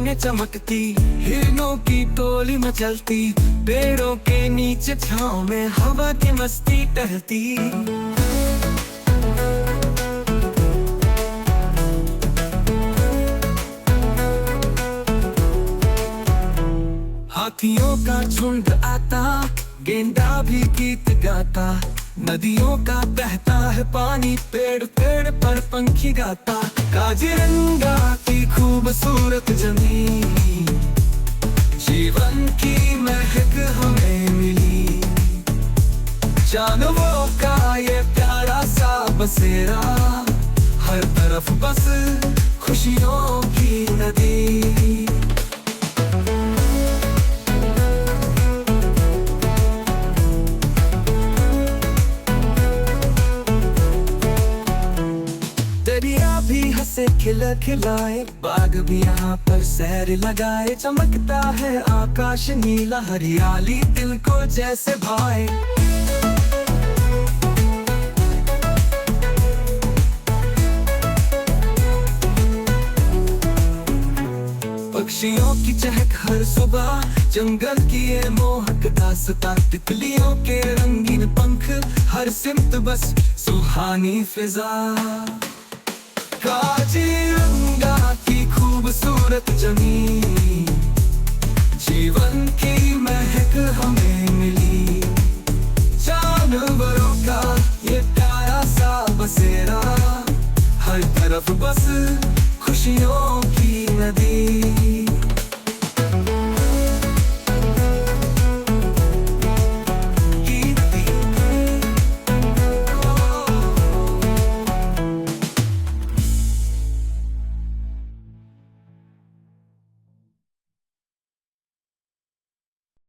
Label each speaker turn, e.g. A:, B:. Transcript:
A: पतंगे चमकती, हिरणों की टोली मचलती, पेड़ों के नीचे छांव में हवा की मस्ती टहलती। हाथियों का झुंड आता, गेंडा भी गीत गाता, नदियों का बहता है पानी, पेड़ पेड़ पर पंखी गाता। काजीरंगा की खूबसूरत जमीन, जीवन की महक हमें मिली। जानवरों का ये प्यारा सा बसेरा, हर तरफ बस खुशियों की नदी। दरिया भी हंसे खिलाए, बाग भी यहाँ पर सैर लगाए। चमकता है आकाश नीला, हरियाली दिल को जैसे भाए। पक्षियों की चहक हर सुबह, जंगल की ये मोहक दास्तां, तितलियों के रंगीन पंख, हर सिमत बस सुहानी फिजा। काजीरंगा की खूबसूरत जमीन, जीवन की महक हमें मिली। जानवरों का ये प्यारा सा बसेरा, हर तरफ बस खुशियों